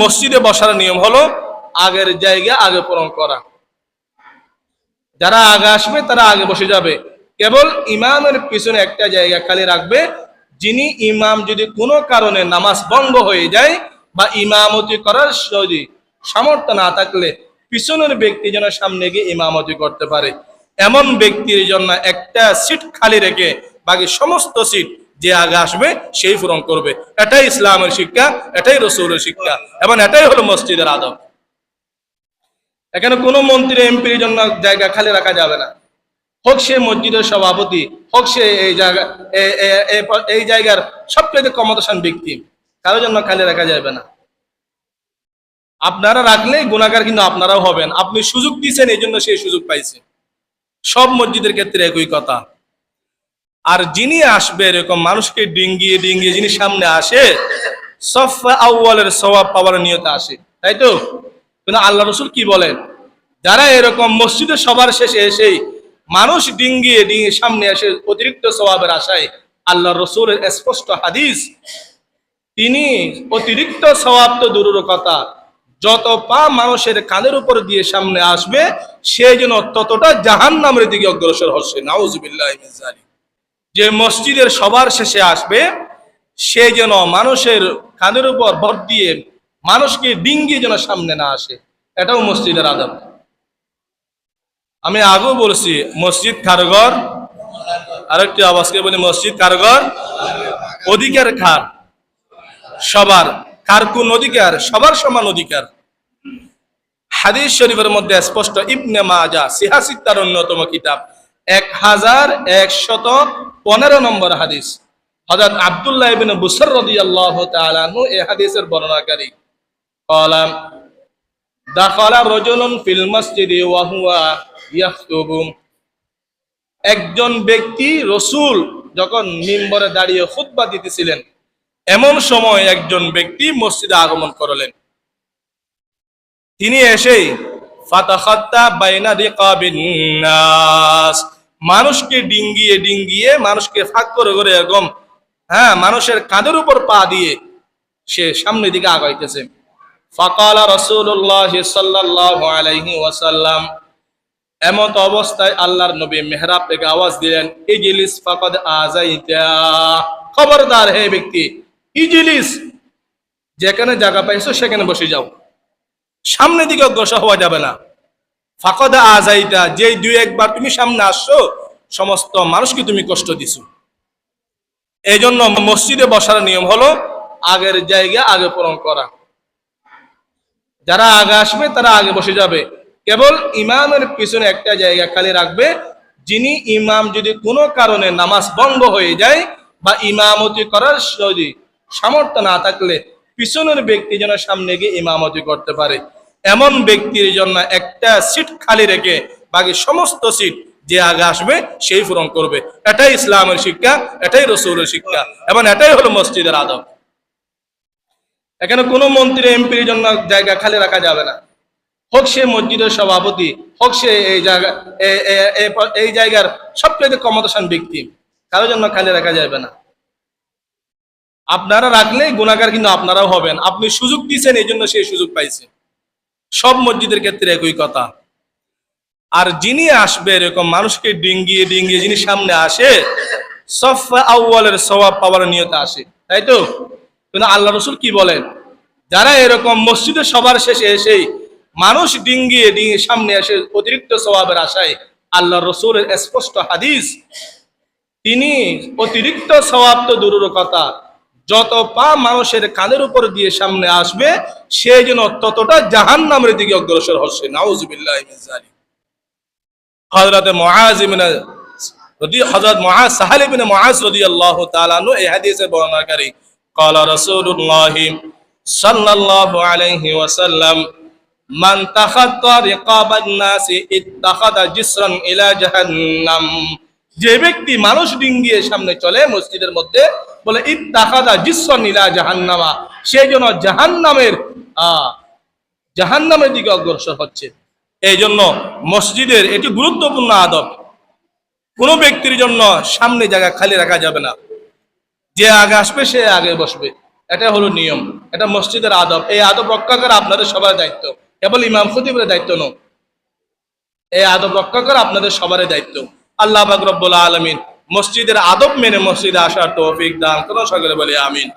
মসজিদে বসার নিয়ম হলো আগের জায়গা আগে পূরণ করা। যারা আগে আসবে তারা আগে বসে যাবে, কেবল ইমামের পিছনে একটা জায়গা খালি রাখবে। যিনি ইমাম যদি কোনো কারণে নামাজ ভঙ্গ হয়ে যায় বা ইমামতি করার যদি সামর্থ্য না থাকলে পিছনের ব্যক্তি যেন সামনে গিয়ে ইমামতি করতে পারে, এমন ব্যক্তির জন্য একটা সিট খালি রেখে বাকি সমস্ত সিট যে আগে আসবে সেই পূরণ করবে। এটাই ইসলামের শিক্ষা, এটাই রাসূলের শিক্ষা, এবং এটাই হলো মসজিদের আদব। এখানে কোনো মন্ত্রী এমপির জন্য জায়গা খালি রাখা যাবে না, হোক সে মসজিদের সভাপতি, হোক সে এই জায়গার সবচেয়ে ক্ষমতাবান ব্যক্তি, কারোর জন্য খালি রাখা যাবে না। আপনারা রাখলে গুনাহগার কিন্তু আপনারাও হবেন। আপনি সুযোগ দিয়েছেন, এই জন্য সেই সুযোগ পাইছে। সব মসজিদের ক্ষেত্রে একই কথা। আর যিনি আসবে এরকম মানুষকে ডিঙ্গিয়ে ডিঙ্গিয়ে যিনি সামনে আসে, সফা আউয়ালের সওয়াব পাওয়ার নিয়তে আসে, তাই তো? কিন্তু আল্লাহ রাসূল কি বলেন? যারা এরকম মসজিদে সবার শেষে এসেই মানুষ ডিঙ্গিয়ে ডিঙ্গিয়ে সামনে আসে অতিরিক্ত সওয়াবের আশায়, আল্লাহ রাসূলের স্পষ্ট হাদিস, তিনি অতিরিক্ত সওয়াব তো দূরের কথা, যত পা মানুষের কাঁধের উপর দিয়ে সামনে আসবে সে যেন ততটা জাহান্নামের দিকে অগ্রসর হচ্ছে। নাউযুবিল্লাহি মিন যালিক। যে মসজিদের সবার শেষে আসবে সে যেন মানুষের কাঁধের উপর ভর দিয়ে মানুষকে ডিঙ্গিয়ে যেন সামনে না আসে, এটাও মসজিদের আদব। আমি আগেও বলছি, মসজিদ কার ঘর? আরেকটি আওয়াজকে বলি, মসজিদ কার ঘর? অধিকার কার? সবার। কার কোন অধিকার? সবার সমান অধিকার। হাদিস শরীফের মধ্যে স্পষ্ট, ইবনে মাজাহ সিহাসিত্তার অন্যতম কিতাব 1115 নম্বর হাদিস, হযরত আব্দুল্লাহ ইবনে বুসর রাদিয়াল্লাহু তাআলা আনহু এই হাদিসের বর্ণনাকারী। ক্বালা দাখালা রাজুলুন ফিল মসজিদি ওয়া হুয়া ইয়াখতুবু। একজন ব্যক্তি, রাসূল যখন মিম্বরে দাঁড়িয়ে খুতবা দিতেছিলেন, এমন সময় একজন ব্যক্তি মসজিদে আগমন করলেন। তিনি এসেই ফাতাখাত্তা বাইনা রিকাবিন নাস, মানুষকে ডিঙ্গিয়ে ডিঙ্গিয়ে মানুষকে ফাঁক করে করে এরকম মানুষের কাঁধের উপর পা দিয়ে সে সামনের দিকে আগাইতেছে। ফাকালা রাসূলুল্লাহ সাল্লাল্লাহু আলাইহি ওয়াসাল্লাম, এমত অবস্থায় আল্লাহর নবী মেহরাব থেকে আওয়াজ দিলেন, ইজলিস ফাকাদ আযাইতা, খবরদার হে ব্যক্তি, ইজলিস, যেখানে জায়গা পাইছো সেখানে বসে যাও, সামনের দিকে অগ্রসর হওয়া যাবে না। ফাকাদ আযাইতা, যেই দুই একবার তুমি সামনে আসছো সমস্ত মানুষকে তুমি কষ্ট দিছো। এই জন্য মসজিদে বসার নিয়ম হলো আগের জায়গা আগে পূরণ করা। যারা আগে আসবে তারা আগে বসে যাবে, কেবল ইমামের পিছনে একটা জায়গা খালি রাখবে। যিনি ইমাম যদি কোনো কারণে নামাজ ভঙ্গ হয়ে যায় বা ইমামতি করার যদি সামর্থ্য না থাকলে পিছনের ব্যক্তি যেন সামনে গিয়ে ইমামতি করতে পারে, এমন ব্যক্তির জন্য একটা সিট খালি রেখে বাকি সমস্ত সিট যে আগে আসবে সেই পূরণ করবে। এটাই ইসলামের শিক্ষা, এটাই রাসূলের শিক্ষা, এবং এটাই হলো মসজিদের আদব। এখানে কোনো মন্ত্রী এমপির জন্য জায়গা খালি রাখা যাবে না, হোক সে মসজিদের সভাপতি, হোক সে এই জায়গার সবচেয়ে ক্ষমতাবান ব্যক্তি, কারোর জন্য খালি রাখা যাবে না। আপনারা রাখলে গুনাহগার কিন্তু আপনারাও হবেন। আপনি সুযোগ দিয়েছেন, এই জন্য সেই সুযোগ পাইছে। সব মসজিদের ক্ষেত্রে একই কথা। আর যিনি আসবে এরকম মানুষকে ডিঙ্গিয়ে ডিঙ্গিয়ে যিনি সামনে আসে, সফা আউয়ালের সওয়াব পাওয়ার নিয়তে আসে, তাই তো? কিন্তু আল্লাহ রাসূল কি বলেন? যারা এরকম মসজিদে সবার শেষে এসেই মানুষ ডিঙ্গিয়ে ডিঙ্গিয়ে সামনে আসে অতিরিক্ত সওয়াবের আশায়, আল্লাহ রাসূলের স্পষ্ট হাদিস, তিনি অতিরিক্ত সওয়াব তো দূরের কথা, যত পা মানুষের কাঁধের উপর দিয়ে সামনে আসবে সে যেন ততটা জাহান্নামের দিকে অগ্রসর হচ্ছে। নাউযুবিল্লাহি মিন যালিক। হযরত সাহাল ইবনে মুআজ রাদিয়াল্লাহু তাআলা আনহু এই হাদিসের বর্ণনাকারী। ক্বালা রাসূলুল্লাহ সাল্লাল্লাহু আলাইহি ওয়াসাল্লাম, মান তাখাত্তা রিকাবান নাসি ইত্তাখাযা জিসরান ইলা জাহান্নাম। যে ব্যক্তি মানুষ ডিঙ্গিয়ে সামনে চলে মসজিদের মধ্যে, বলে ইত্তাখাযা জিসরান ইলা জাহান্নামা, সে যেন জাহান্নামের দিকে অগ্রসর হচ্ছে। এই জন্য মসজিদের এটি গুরুত্বপূর্ণ আদব। কোনো ব্যক্তির জন্য সামনে জায়গা খালি রাখা যাবে না, যে আগে আসবে সে আগে বসবে। এটা হলো নিয়ম, এটা মসজিদের আদব। এই আদব রক্ষা করা আপনাদের সবার দায়িত্ব, কেবল ইমাম খতিবের দায়িত্ব নয়। এই আদব রক্ষা করা আপনাদের সবারই দায়িত্ব। আল্লাহ পাক রব্বুল আলামিন মসজিদের আদব মেনে মসজিদে আসার তৌফিক দান করুন, সকলে বলি আমিন।